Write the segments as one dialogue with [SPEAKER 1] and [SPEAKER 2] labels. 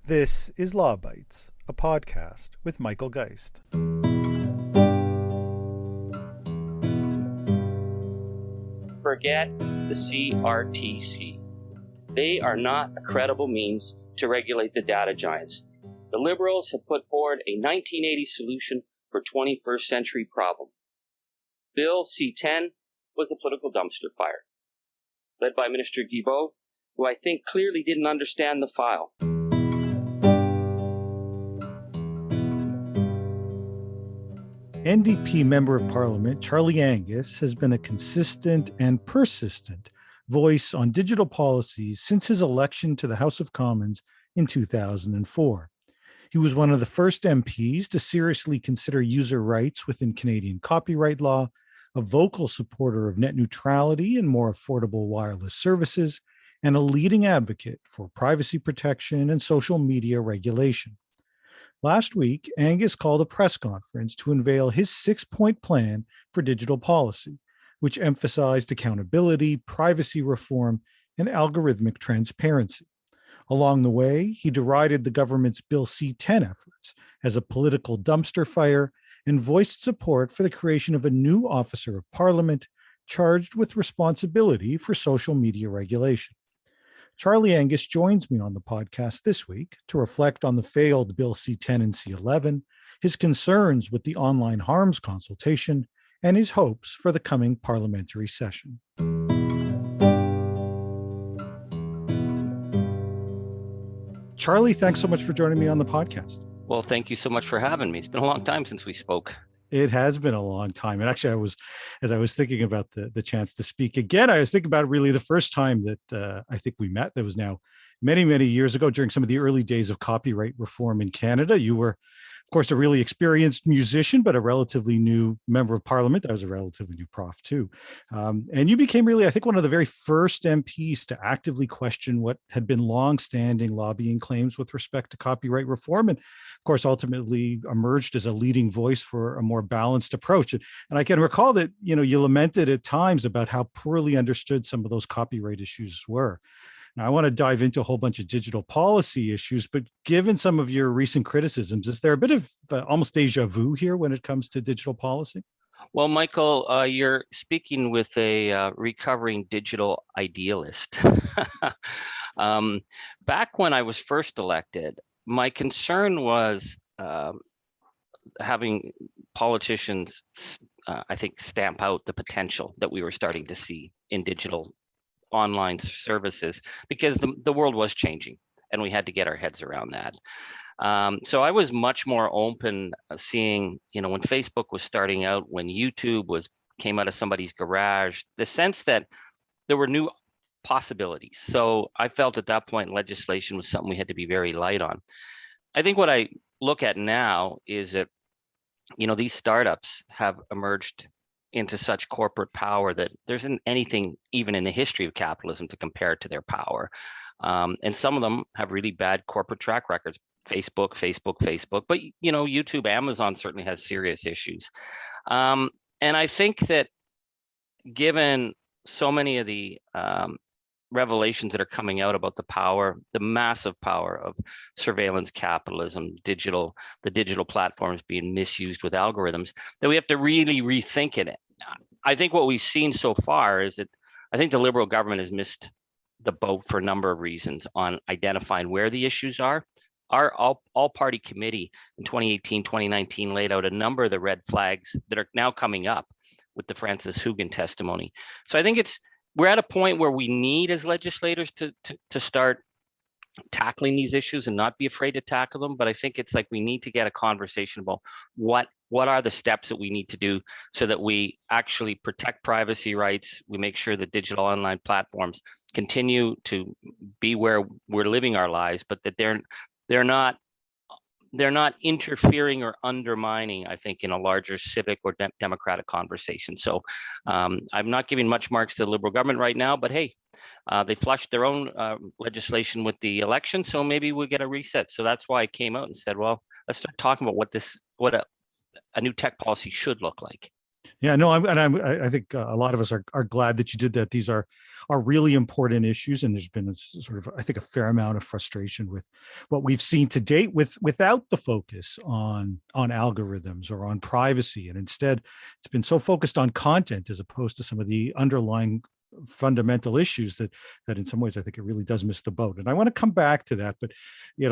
[SPEAKER 1] This is Law Bites, a podcast with Michael Geist.
[SPEAKER 2] Forget the CRTC. They are not a credible means to regulate the data giants. The Liberals have put forward a 1980 solution for 21st century problem. Bill C-10 was a political dumpster fire, led by Minister Guilbeault, who I think clearly didn't understand the file.
[SPEAKER 1] NDP Member of Parliament Charlie Angus has been a consistent and persistent voice on digital policies since his election to the House of Commons in 2004. He was one of the first MPs to seriously consider user rights within Canadian copyright law, a vocal supporter of net neutrality and more affordable wireless services, and a leading advocate for privacy protection and social media regulation. Last week, Angus called a press conference to unveil his 6-point plan for digital policy, which emphasized accountability, privacy reform, and algorithmic transparency. Along the way, he derided the government's Bill C-10 efforts as a political dumpster fire and voiced support for the creation of a new officer of parliament charged with responsibility for social media regulation. Charlie Angus joins me on the podcast this week to reflect on the failed Bill C-10 and C-11, his concerns with the online harms consultation, and his hopes for the coming parliamentary session. Charlie, thanks so much for joining me on the podcast.
[SPEAKER 2] Well, thank you so much for having me. It's been a long time since we spoke.
[SPEAKER 1] It has been a long time. And actually, as I was thinking about the chance to speak again, I was thinking about really the first time that I think we met. That was now many, many years ago during some of the early days of copyright reform in Canada. You were, of course, a really experienced musician, but a relatively new member of parliament. I was a relatively new prof too. And you became really, I think, one of the very first MPs to actively question what had been long-standing lobbying claims with respect to copyright reform. And of course, ultimately emerged as a leading voice for a more balanced approach. And I can recall that, you lamented at times about how poorly understood some of those copyright issues were. Now, I want to dive into a whole bunch of digital policy issues, but given some of your recent criticisms, is there a bit of almost deja vu here when it comes to digital policy?
[SPEAKER 2] Well, Michael, you're speaking with a recovering digital idealist. Back when I was first elected, my concern was having politicians, I think, stamp out the potential that we were starting to see in digital online services, because the world was changing and we had to get our heads around that. So I was much more open seeing, when Facebook was starting out, when YouTube came out of somebody's garage, the sense that there were new possibilities. So I felt at that point legislation was something we had to be very light on. I think what I look at now is that, these startups have emerged into such corporate power that there isn't anything even in the history of capitalism to compare to their power. And some of them have really bad corporate track records. Facebook, but YouTube, Amazon certainly has serious issues. And I think that given so many of the revelations that are coming out about the massive power of surveillance capitalism, the digital platforms being misused with algorithms, that we have to really rethink it. I think what we've seen so far is that I think the Liberal government has missed the boat for a number of reasons on identifying where the issues are. Our all-party committee in 2018, 2019 laid out a number of the red flags that are now coming up with the Francis Haugen testimony. So I think we're at a point where we need, as legislators, to start tackling these issues and not be afraid to tackle them. But I think it's like we need to get a conversation about what are the steps that we need to do so that we actually protect privacy rights. We make sure that digital online platforms continue to be where we're living our lives, but that they're not interfering or undermining, I think, in a larger civic or democratic conversation. So I'm not giving much marks to the Liberal government right now, but hey, they flushed their own legislation with the election, so maybe we'll get a reset. So that's why I came out and said, well, let's start talking about what a new tech policy should look like.
[SPEAKER 1] Yeah, no, I think a lot of us are glad that you did that. These are really important issues, and there's been a sort of, I think, a fair amount of frustration with what we've seen to date, without the focus on algorithms or on privacy, and instead, it's been so focused on content as opposed to some of the underlying fundamental issues that in some ways I think it really does miss the boat. And I want to come back to that, but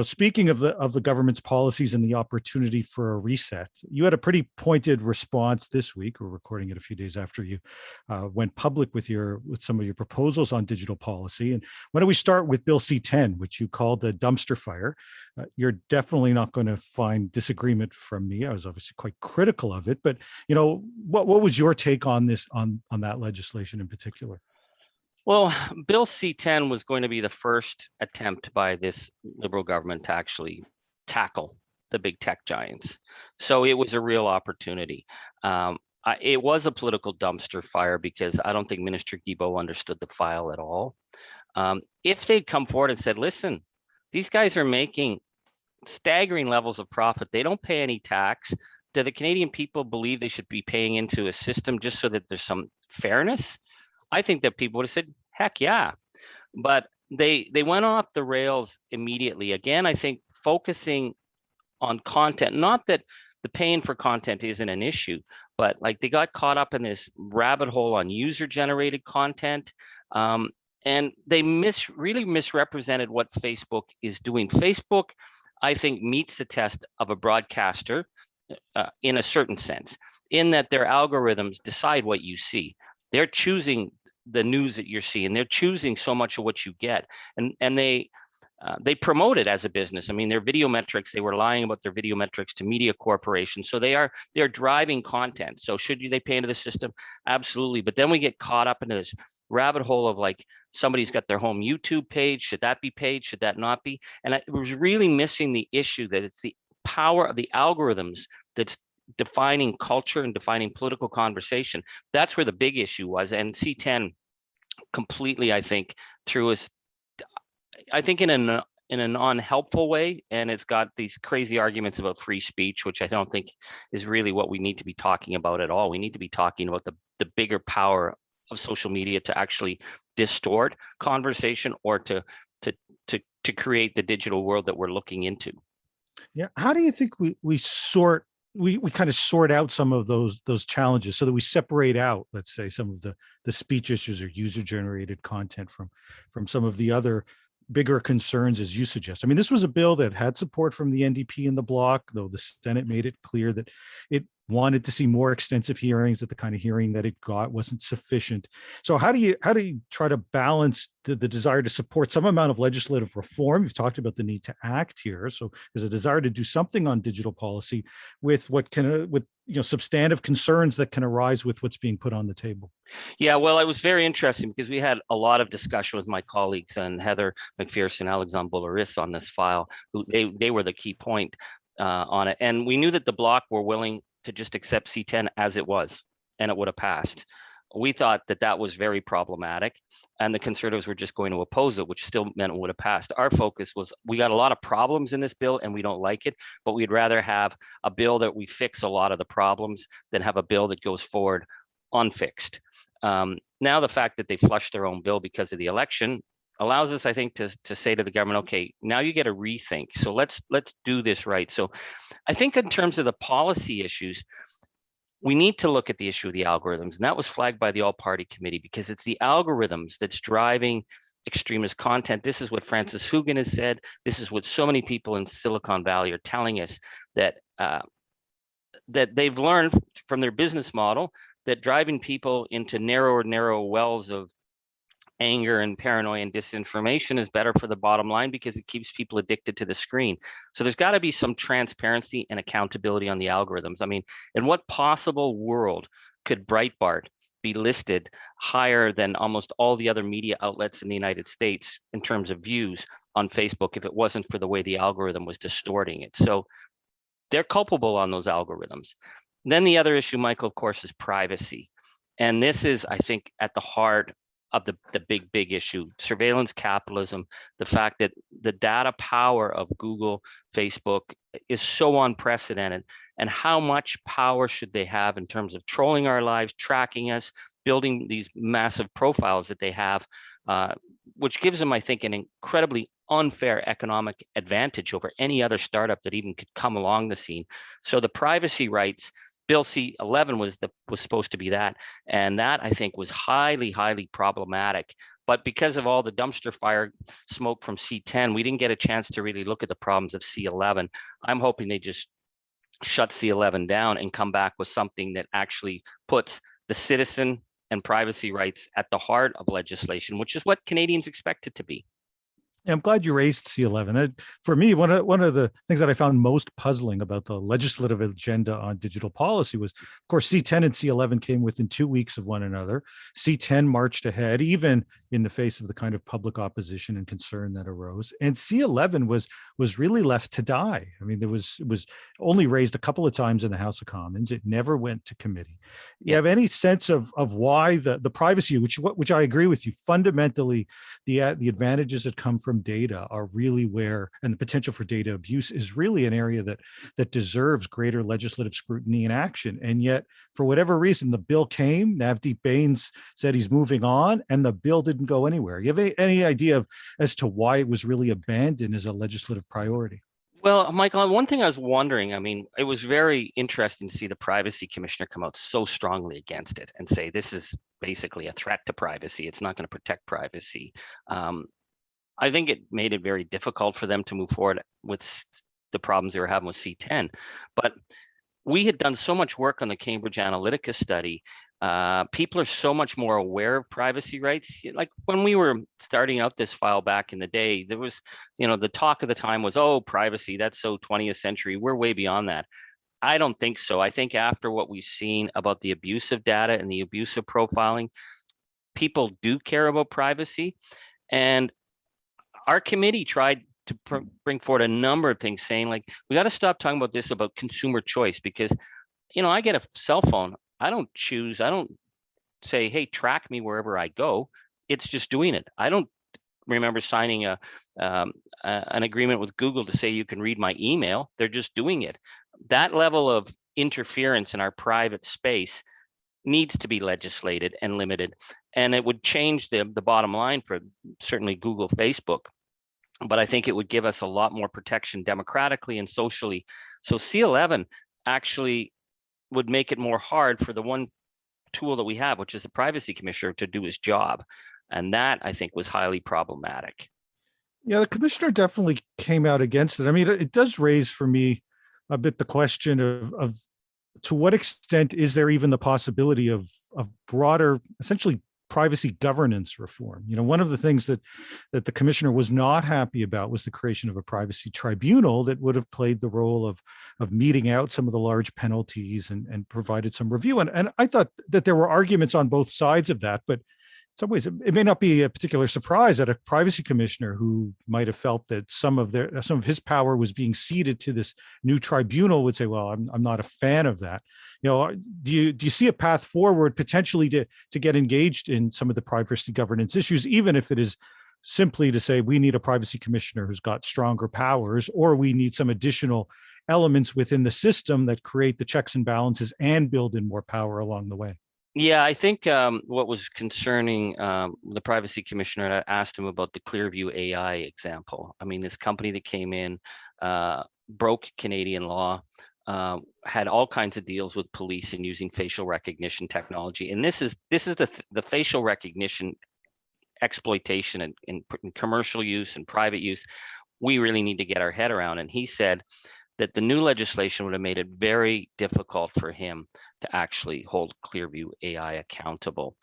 [SPEAKER 1] speaking of the government's policies and the opportunity for a reset, you had a pretty pointed response this week. We're recording it a few days after you went public with some of your proposals on digital policy. And why don't we start with Bill C-10, which you called a dumpster fire? You're definitely not going to find disagreement from me. I was obviously quite critical of it, but what was your take on this, on that legislation in particular?
[SPEAKER 2] Well, Bill C-10 was going to be the first attempt by this Liberal government to actually tackle the big tech giants. So it was a real opportunity. It was a political dumpster fire because I don't think Minister Guilbeault understood the file at all. If they'd come forward and said, listen, these guys are making staggering levels of profit. They don't pay any tax. Do the Canadian people believe they should be paying into a system just so that there's some fairness? I think that people would have said, heck yeah. But they went off the rails immediately. Again, I think focusing on content, not that the paying for content isn't an issue, but like they got caught up in this rabbit hole on user generated content. And they really misrepresented what Facebook is doing. Facebook, I think, meets the test of a broadcaster in a certain sense, in that their algorithms decide what you see. They're choosing the news that you're seeing. They're choosing so much of what you get, and they promote it as a business. I mean, their video metrics, they were lying about their video metrics to media corporations. So they're driving content. So should they pay into the system? Absolutely. But then we get caught up into this rabbit hole of like, somebody's got their home YouTube page. Should that be paid? Should that not be? And it was really missing the issue that it's the power of the algorithms that's defining culture and defining political conversation. That's where the big issue was. And C-10 completely, I think, threw us, I think, in an unhelpful way. And it's got these crazy arguments about free speech, which I don't think is really what we need to be talking about at all. We need to be talking about the bigger power of social media to actually distort conversation or to create the digital world that we're looking into.
[SPEAKER 1] Yeah. How do you think we kind of sort out some of those challenges so that we separate out, let's say, some of the speech issues or user generated content from some of the other bigger concerns, as you suggest? I mean, this was a bill that had support from the NDP and the Bloc, though the Senate made it clear that it wanted to see more extensive hearings, that the kind of hearing that it got wasn't sufficient. So how do you try to balance the desire to support some amount of legislative reform? You've talked about the need to act here. So there's a desire to do something on digital policy with substantive concerns that can arise with what's being put on the table.
[SPEAKER 2] Yeah, well, it was very interesting because we had a lot of discussion with my colleagues and Heather McPherson, Alexandre Boulris on this file, who they were the key point on it. And we knew that the Bloc were willing to just accept C-10 as it was, and it would have passed. We thought that was very problematic, and the Conservatives were just going to oppose it, which still meant it would have passed. Our focus was, we got a lot of problems in this bill and we don't like it, but we'd rather have a bill that we fix a lot of the problems than have a bill that goes forward unfixed. Now the fact that they flushed their own bill because of the election allows us, I think, to say to the government, okay, now you get a rethink. So let's do this right. So I think in terms of the policy issues, we need to look at the issue of the algorithms. And that was flagged by the all-party committee because it's the algorithms that's driving extremist content. This is what Francis Haugen has said. This is what so many people in Silicon Valley are telling us, that that they've learned from their business model, that driving people into narrow wells of anger and paranoia and disinformation is better for the bottom line because it keeps people addicted to the screen. So there's got to be some transparency and accountability on the algorithms. I mean, in what possible world could Breitbart be listed higher than almost all the other media outlets in the United States in terms of views on Facebook if it wasn't for the way the algorithm was distorting it? So they're culpable on those algorithms. Then the other issue, Michael, of course, is privacy. And this is, I think, at the heart of the big issue: surveillance capitalism, the fact that the data power of Google, Facebook is so unprecedented, and how much power should they have in terms of trolling our lives, tracking us, building these massive profiles that they have, which gives them, I think, an incredibly unfair economic advantage over any other startup that even could come along the scene. So the privacy rights, Bill C-11 was supposed to be that, and that, I think, was highly problematic. But because of all the dumpster fire smoke from C-10, we didn't get a chance to really look at the problems of C-11. I'm hoping they just shut C-11 down and come back with something that actually puts the citizen and privacy rights at the heart of legislation, which is what Canadians expect it to be.
[SPEAKER 1] I'm glad you raised C-11. For me, one of the things that I found most puzzling about the legislative agenda on digital policy was, of course, C-10 and C-11 came within 2 weeks of one another. C-10 marched ahead, even in the face of the kind of public opposition and concern that arose. And C-11 was really left to die. I mean, it was only raised a couple of times in the House of Commons. It never went to committee. You have any sense of why the privacy, which I agree with you, fundamentally, the advantages that come from data are really where, and the potential for data abuse is really an area that deserves greater legislative scrutiny and action. And yet, for whatever reason, the bill came, Navdeep Bains said he's moving on, and the bill didn't go anywhere. You have any idea as to why it was really abandoned as a legislative priority?
[SPEAKER 2] Well, Michael, one thing I was wondering, I mean, it was very interesting to see the privacy commissioner come out so strongly against it and say this is basically a threat to privacy. It's not going to protect privacy. I think it made it very difficult for them to move forward with the problems they were having with C-10. But we had done so much work on the Cambridge Analytica study. People are so much more aware of privacy rights. Like when we were starting out this file back in the day, there was, the talk of the time was, oh, privacy, that's so 20th century. We're way beyond that. I don't think so. I think after what we've seen about the abuse of data and the abuse of profiling, people do care about privacy. And our committee tried to bring forward a number of things saying, like, we got to stop talking about this about consumer choice, because, I get a cell phone. I don't say, hey, track me wherever I go. It's just doing it. I don't remember signing an agreement with Google to say you can read my email. They're just doing it. That level of interference in our private space needs to be legislated and limited. And it would change the bottom line for certainly Google, Facebook. But I think it would give us a lot more protection democratically and socially. So C-11 actually would make it more hard for the one tool that we have, which is the privacy commissioner, to do his job. And that, I think, was highly problematic.
[SPEAKER 1] Yeah, the commissioner definitely came out against it. I mean, it does raise for me a bit the question of to what extent is there even the possibility of broader, essentially, privacy governance reform. One of the things that the commissioner was not happy about was the creation of a privacy tribunal that would have played the role of meting out some of the large penalties and provided some review. And I thought that there were arguments on both sides of that, but in some ways it may not be a particular surprise that a privacy commissioner who might have felt that some of his power was being ceded to this new tribunal would say, well, I'm not a fan of that. Do you see a path forward potentially to get engaged in some of the privacy governance issues, even if it is simply to say we need a privacy commissioner who's got stronger powers, or we need some additional elements within the system that create the checks and balances and build in more power along the way?
[SPEAKER 2] Yeah, I think what was concerning the privacy commissioner, I asked him about the Clearview AI example. I mean, this company that came in, broke Canadian law, had all kinds of deals with police and using facial recognition technology. And this is the facial recognition exploitation in commercial use and private use. We really need to get our head around. And he said that the new legislation would have made it very difficult for him to actually hold Clearview AI accountable.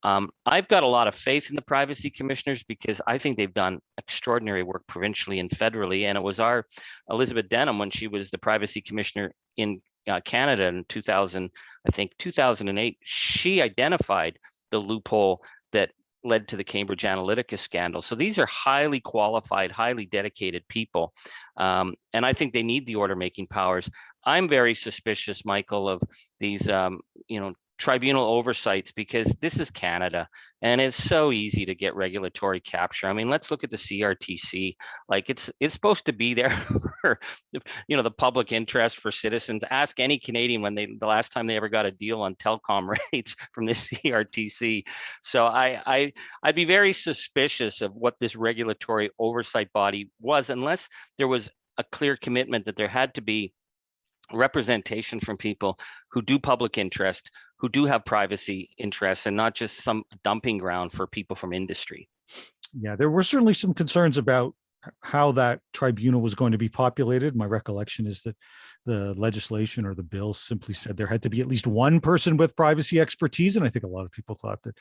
[SPEAKER 2] I've got a lot of faith in the privacy commissioners because I think they've done extraordinary work provincially and federally. And it was our Elizabeth Denham, when she was the privacy commissioner in Canada in 2008, she identified the loophole that led to the Cambridge Analytica scandal. So these are highly qualified, highly dedicated people. And I think they need the order making powers. I'm very suspicious, Michael, of these, tribunal oversights, because this is Canada and it's so easy to get regulatory capture. I mean, let's look at the CRTC. Like it's supposed to be there for the public interest, for citizens. Ask any Canadian when the last time they ever got a deal on telecom rates from the CRTC. So I'd be very suspicious of what this regulatory oversight body was, unless there was a clear commitment that there had to be representation from people who do public interest, who do have privacy interests, and not just some dumping ground for people from industry.
[SPEAKER 1] Yeah, there were certainly some concerns about how that tribunal was going to be populated. My recollection is that the legislation or the bill simply said there had to be at least one person with privacy expertise. And I think a lot of people thought that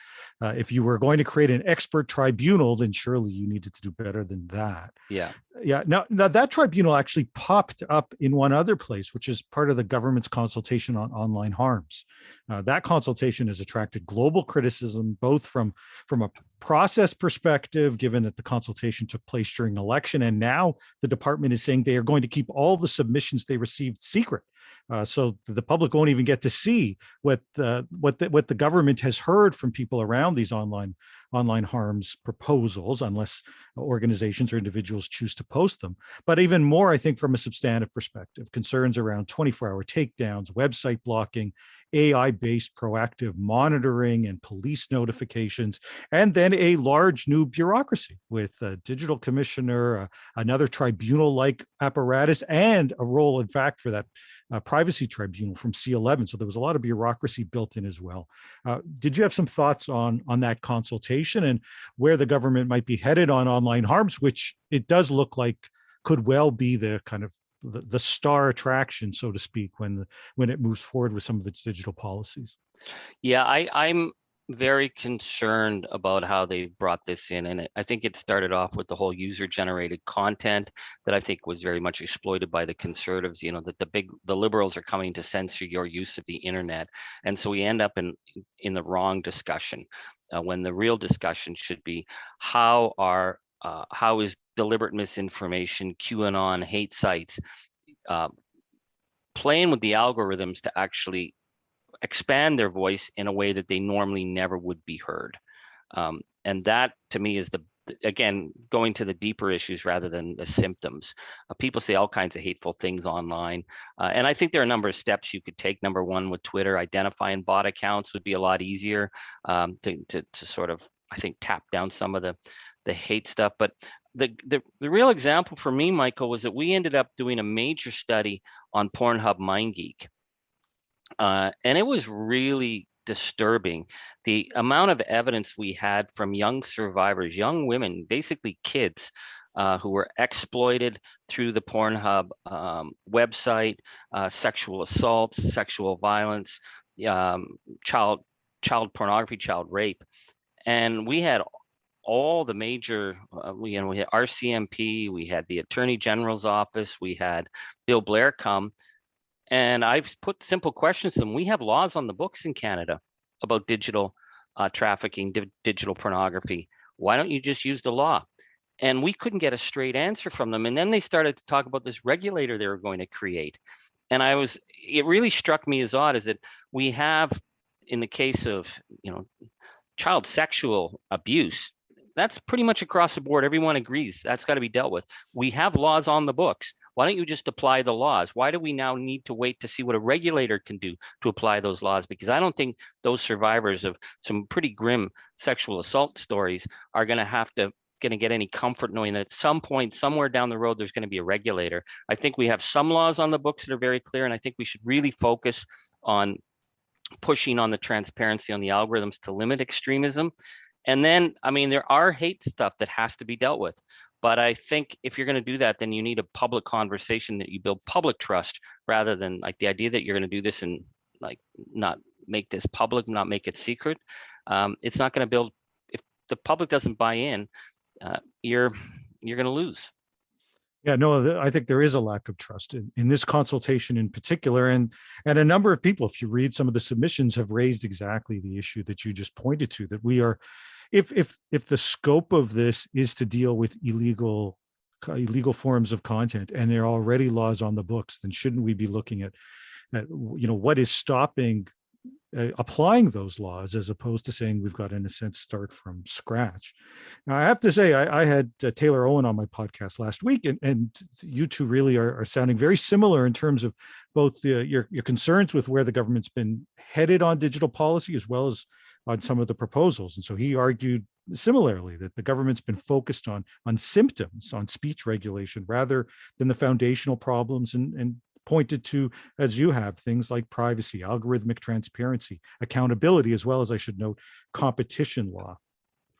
[SPEAKER 1] if you were going to create an expert tribunal, then surely you needed to do better than that.
[SPEAKER 2] Yeah.
[SPEAKER 1] Yeah. Now that tribunal actually popped up in one other place, which is part of the government's consultation on online harms. That consultation has attracted global criticism, both from a process perspective, given that the consultation took place during an election, and now the department is saying they are going to keep all the submissions they received secret, so the public won't even get to see what the government has heard from people around these online harms proposals, unless organizations or individuals choose to post them. But even more, I think, from a substantive perspective, concerns around 24-hour takedowns, website blocking, AI-based proactive monitoring and police notifications, and then a large new bureaucracy with a digital commissioner, another tribunal-like apparatus, and a role, in fact, for that privacy tribunal from C11. So there was a lot of bureaucracy built in as well. Did you have some thoughts on that consultation and where the government might be headed on online harms, which it does look like could well be the kind of the star attraction, so to speak, when it moves forward with some of its digital policies?
[SPEAKER 2] Yeah, I'm very concerned about how they brought this in, and I think it started off with the whole user-generated content that I think was very much exploited by the Conservatives. That the Liberals are coming to censor your use of the internet, and so we end up in the wrong discussion, when the real discussion should be how is deliberate misinformation, QAnon, hate sites, playing with the algorithms to actually expand their voice in a way that they normally never would be heard. And that, to me, is again, going to the deeper issues rather than the symptoms. People say all kinds of hateful things online. And I think there are a number of steps you could take. Number one, with Twitter, identifying bot accounts would be a lot easier to sort of, I think, tap down some of the hate stuff. But the real example for me, Michael, was that we ended up doing a major study on Pornhub MindGeek. And it was really disturbing, the amount of evidence we had from young survivors, young women, basically kids, who were exploited through the Pornhub website, sexual assaults, sexual violence, child pornography, child rape. And we had all the major, we had RCMP, we had the Attorney General's office, we had Bill Blair come. And I've put simple questions to them. We have laws on the books in Canada about digital trafficking, digital pornography. Why don't you just use the law? And we couldn't get a straight answer from them. And then they started to talk about this regulator they were going to create. And it really struck me as odd, is that we have, in the case of, child sexual abuse, that's pretty much across the board. Everyone agrees that's got to be dealt with. We have laws on the books. Why don't you just apply the laws? Why do we now need to wait to see what a regulator can do to apply those laws? Because I don't think those survivors of some pretty grim sexual assault stories are going to get any comfort knowing that at some point, somewhere down the road, there's going to be a regulator. I think we have some laws on the books that are very clear, and I think we should really focus on pushing on the transparency on the algorithms to limit extremism. And then, there are hate stuff that has to be dealt with. But I think if you're going to do that, then you need a public conversation that you build public trust, rather than like the idea that you're going to do this and like not make this public, not make it secret. It's not going to build. If the public doesn't buy in, you're going to lose.
[SPEAKER 1] Yeah, no, I think there is a lack of trust in this consultation in particular, and a number of people, if you read some of the submissions, have raised exactly the issue that you just pointed to, that we are, if the scope of this is to deal with illegal forms of content, and there are already laws on the books, then shouldn't we be looking at what is stopping applying those laws as opposed to saying we've got, in a sense, start from scratch. Now, I have to say, I had Taylor Owen on my podcast last week, and you two really are sounding very similar in terms of both your concerns with where the government's been headed on digital policy as well as on some of the proposals. And so he argued similarly that the government's been focused on symptoms, on speech regulation, rather than the foundational problems, and pointed to, as you have, things like privacy, algorithmic transparency, accountability, as well as, I should note, competition law.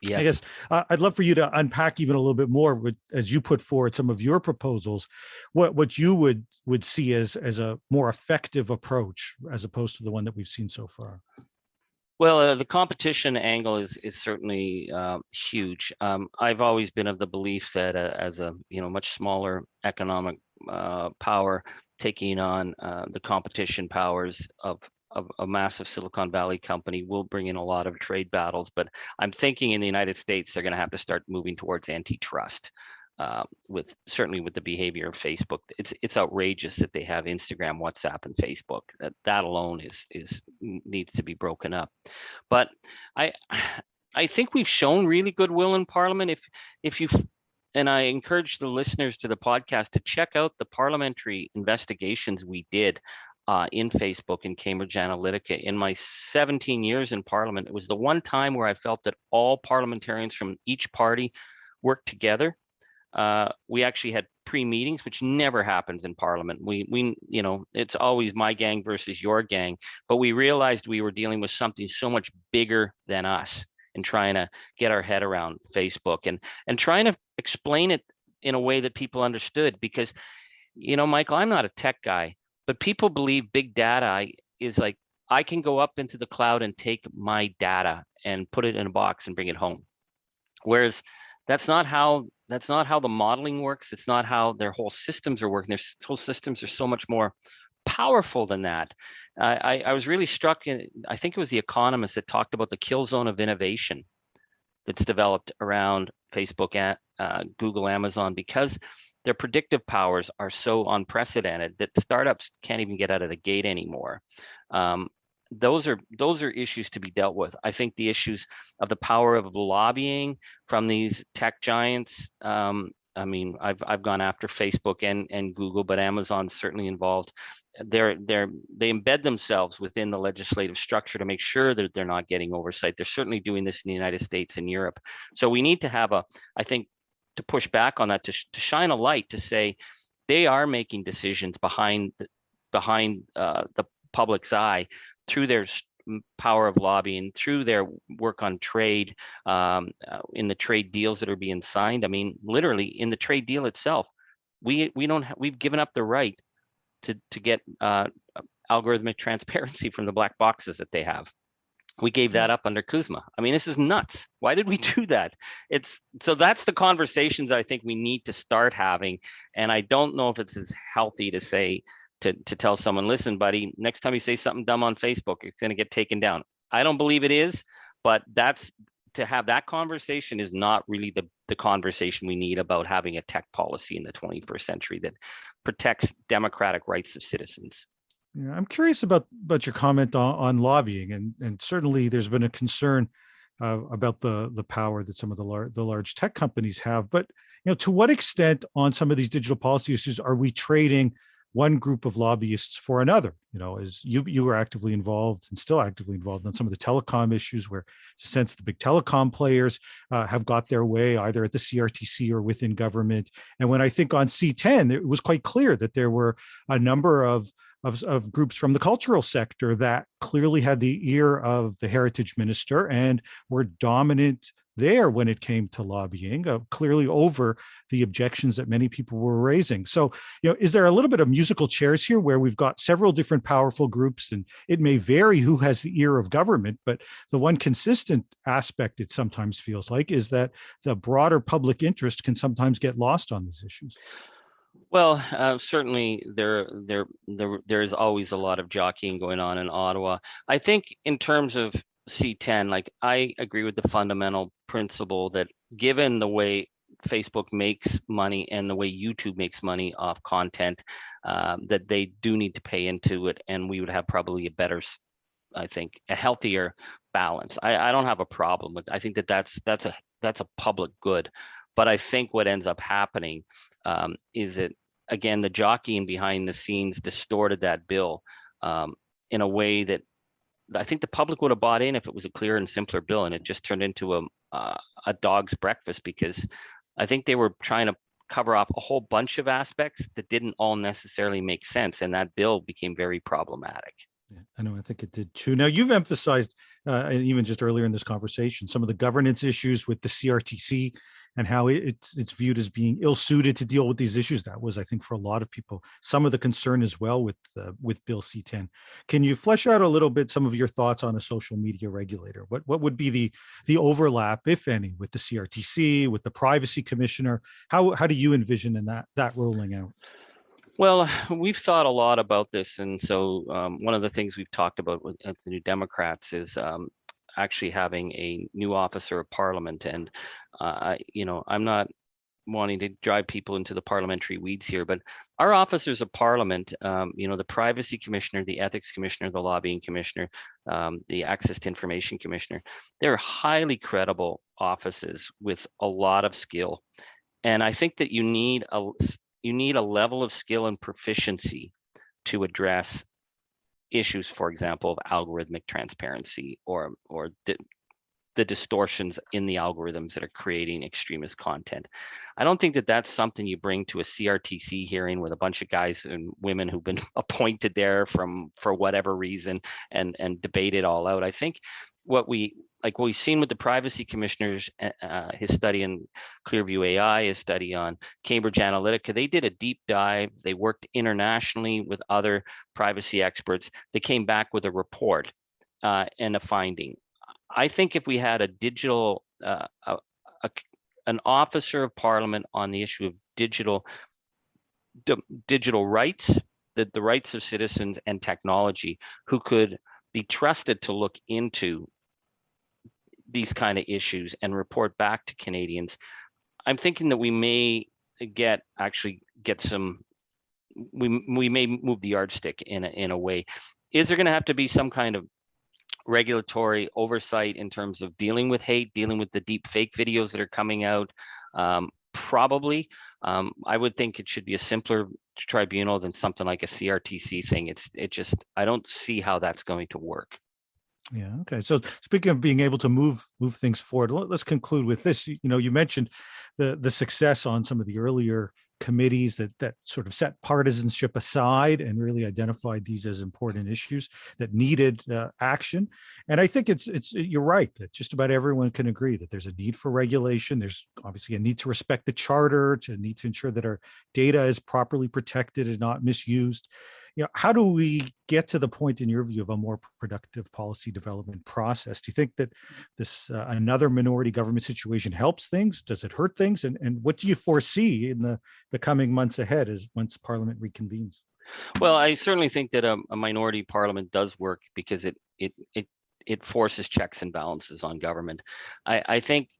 [SPEAKER 1] I
[SPEAKER 2] Yes.
[SPEAKER 1] guess I'd love for you to unpack even a little bit more as you put forward some of your proposals, what you would see as a more effective approach as opposed to the one that we've seen so far.
[SPEAKER 2] Well, the competition angle is certainly huge. I've always been of the belief that as a much smaller economic power taking on the competition powers of a massive Silicon Valley company will bring in a lot of trade battles. But I'm thinking in the United States they're going to have to start moving towards antitrust. Certainly with the behavior of Facebook, it's outrageous that they have Instagram, WhatsApp, and Facebook. That alone is needs to be broken up. But I think we've shown really goodwill in Parliament. If you and I encourage the listeners to the podcast to check out the parliamentary investigations we did in Facebook and Cambridge Analytica. In my 17 years in Parliament, it was the one time where I felt that all parliamentarians from each party worked together. We actually had pre-meetings, which never happens in Parliament. We it's always my gang versus your gang, but we realized we were dealing with something so much bigger than us and trying to get our head around Facebook and trying to explain it in a way that people understood. Because, Michael, I'm not a tech guy, but people believe big data is like, I can go up into the cloud and take my data and put it in a box and bring it home. Whereas that's not how the modeling works. It's not how their whole systems are working. Their whole systems are so much more powerful than that. I was really struck I think it was The Economist that talked about the kill zone of innovation that's developed around Facebook, Google, Amazon, because their predictive powers are so unprecedented that startups can't even get out of the gate anymore. Those are issues to be dealt with. I think the issues of the power of lobbying from these tech giants. I've gone after Facebook and Google, but Amazon's certainly involved. They embed themselves within the legislative structure to make sure that they're not getting oversight. They're certainly doing this in the United States and Europe. So we need to have I think, to push back on that, to shine a light to say they are making decisions behind the public's eye through their power of lobbying, through their work on trade, in the trade deals that are being signed. I mean, literally in the trade deal itself, we've given up the right to get algorithmic transparency from the black boxes that they have. We gave that up under Kuzma. I mean, this is nuts. Why did we do that? So that's the conversations I think we need to start having. And I don't know if it's as healthy to say, to tell someone, listen, buddy, next time you say something dumb on Facebook, it's going to get taken down. I don't believe it is, but to have that conversation is not really the conversation we need about having a tech policy in the 21st century that protects democratic rights of citizens.
[SPEAKER 1] Yeah, I'm curious about your comment on lobbying, and certainly there's been a concern about the power that some of the large tech companies have. But to what extent on some of these digital policy issues are we trading one group of lobbyists for another? As you were actively involved and still actively involved on some of the telecom issues, where it's a sense the big telecom players have got their way either at the CRTC or within government. And when I think on C10, it was quite clear that there were a number of groups from the cultural sector that clearly had the ear of the heritage minister and were dominant there when it came to lobbying, clearly over the objections that many people were raising. So, is there a little bit of musical chairs here where we've got several different powerful groups, and it may vary who has the ear of government, but the one consistent aspect it sometimes feels like is that the broader public interest can sometimes get lost on these issues?
[SPEAKER 2] Well, certainly there is always a lot of jockeying going on in Ottawa. I think in terms of C10, like, I agree with the fundamental principle that given the way Facebook makes money and the way YouTube makes money off content, that they do need to pay into it, and we would have probably a better I think, a healthier balance. I don't have a problem with. I think that's a public good, but I think what ends up happening is that, again, the jockeying behind the scenes distorted that bill in a way that I think the public would have bought in if it was a clearer and simpler bill, and it just turned into a dog's breakfast, because I think they were trying to cover off a whole bunch of aspects that didn't all necessarily make sense, and that bill became very problematic.
[SPEAKER 1] Yeah, I know. I think it did too. Now, you've emphasized, and even just earlier in this conversation, some of the governance issues with the CRTC and how it's viewed as being ill-suited to deal with these issues. That was, I think, for a lot of people, some of the concern as well with Bill C-10. Can you flesh out a little bit some of your thoughts on a social media regulator? What would be the overlap, if any, with the CRTC, with the Privacy Commissioner? How do you envision in that rolling out?
[SPEAKER 2] Well, we've thought a lot about this, and so one of the things we've talked about at the New Democrats is actually having a new officer of parliament. And I'm not wanting to drive people into the parliamentary weeds here, but our officers of parliament, the Privacy Commissioner, the Ethics Commissioner, the Lobbying Commissioner, the Access to Information Commissioner, they're highly credible offices with a lot of skill. And I think that you need a level of skill and proficiency to address issues, for example, of algorithmic transparency or the distortions in the algorithms that are creating extremist content. I don't think that that's something you bring to a CRTC hearing with a bunch of guys and women who've been appointed there for whatever reason and debate it all out. I think what we've seen with the Privacy Commissioners, his study on Clearview AI, his study on Cambridge Analytica, they did a deep dive. They worked internationally with other privacy experts. They came back with a report and a finding. I think if we had a digital, an officer of parliament on the issue of digital rights, the rights of citizens and technology, who could be trusted to look into these kind of issues and report back to Canadians, I'm thinking that we may get some. We may move the yardstick in a way. Is there going to have to be some kind of regulatory oversight in terms of dealing with hate, dealing with the deep fake videos that are coming out? Probably. I would think it should be a simpler tribunal than something like a CRTC thing. I don't see how that's going to work.
[SPEAKER 1] Yeah. Okay. So speaking of being able to move things forward, let's conclude with this. You mentioned the success on some of the earlier committees that sort of set partisanship aside and really identified these as important issues that needed action. And I think you're right that just about everyone can agree that there's a need for regulation. There's obviously a need to respect the charter, to need to ensure that our data is properly protected and not misused. How do we get to the point, in your view, of a more productive policy development process? Do you think that this another minority government situation helps things? Does it hurt things? And what do you foresee in the coming months ahead once Parliament reconvenes?
[SPEAKER 2] Well, I certainly think that a minority parliament does work because it forces checks and balances on government. I think,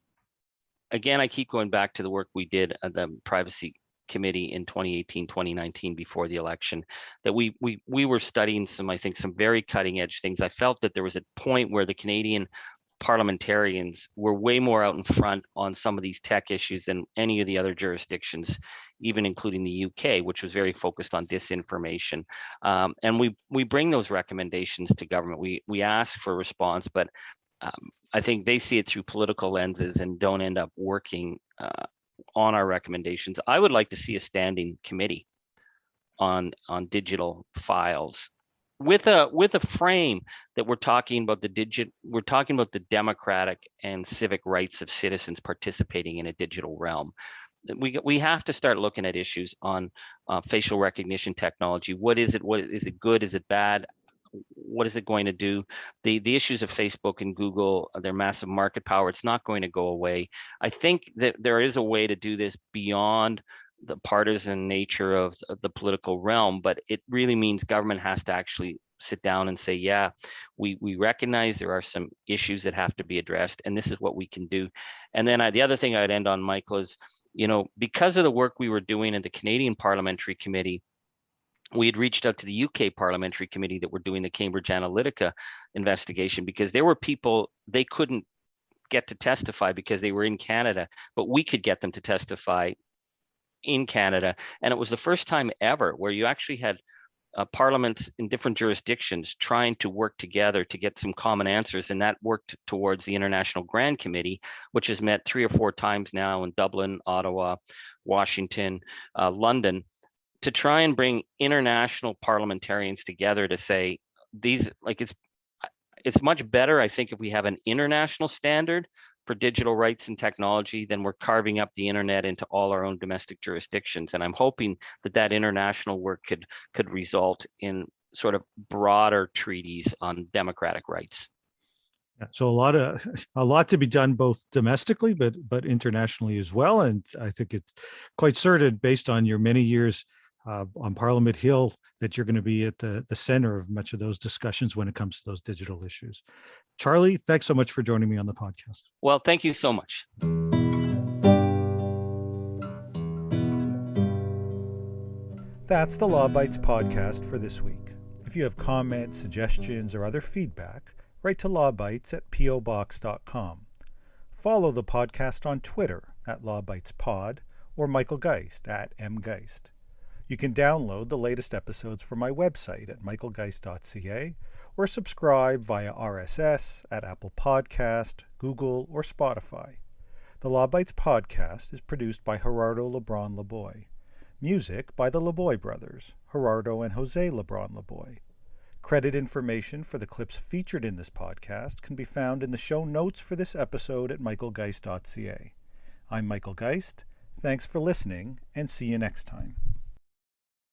[SPEAKER 2] again, I keep going back to the work we did at the Privacy Committee in 2018, 2019, before the election, that we were studying some very cutting edge things. I felt that there was a point where the Canadian parliamentarians were way more out in front on some of these tech issues than any of the other jurisdictions, even including the UK, which was very focused on disinformation. And we bring those recommendations to government. We ask for a response, but I think they see it through political lenses and don't end up working on our recommendations. I would like to see a standing committee on digital files with a frame that we're talking about the democratic and civic rights of citizens participating in a digital realm. We have to start looking at issues on facial recognition technology. What is it? What is it good? Is it bad? What is it going to do? The issues of Facebook and Google, their massive market power, it's not going to go away. I think that there is a way to do this beyond the partisan nature of the political realm, but it really means government has to actually sit down and say, yeah, we recognize there are some issues that have to be addressed, and this is what we can do. And then the other thing I'd end on, Michael, is, because of the work we were doing in the Canadian Parliamentary Committee, we had reached out to the UK parliamentary committee that were doing the Cambridge Analytica investigation, because there were people they couldn't get to testify because they were in Canada, but we could get them to testify in Canada. And it was the first time ever where you actually had parliaments in different jurisdictions trying to work together to get some common answers. And that worked towards the International Grand Committee, which has met 3 or 4 times now in Dublin, Ottawa, Washington, London, to try and bring international parliamentarians together to say these, like, it's much better, I think, if we have an international standard for digital rights and technology than we're carving up the internet into all our own domestic jurisdictions. And I'm hoping that that international work could result in sort of broader treaties on democratic rights.
[SPEAKER 1] So a lot to be done both domestically, but internationally as well. And I think it's quite certain, based on your many years on Parliament Hill, that you're going to be at the center of much of those discussions when it comes to those digital issues. Charlie, thanks so much for joining me on the podcast.
[SPEAKER 2] Well, thank you so much.
[SPEAKER 1] That's the Law Bites podcast for this week. If you have comments, suggestions, or other feedback, write to lawbites@pobox.com. Follow the podcast on Twitter @LawBitesPod or Michael Geist @mgeist. You can download the latest episodes from my website at michaelgeist.ca or subscribe via RSS at Apple Podcast, Google, or Spotify. The Law Bites podcast is produced by Gerardo Lebron Laboy. Music by the Laboy brothers, Gerardo and Jose Lebron Laboy. Credit information for the clips featured in this podcast can be found in the show notes for this episode at michaelgeist.ca. I'm Michael Geist. Thanks for listening, and see you next time.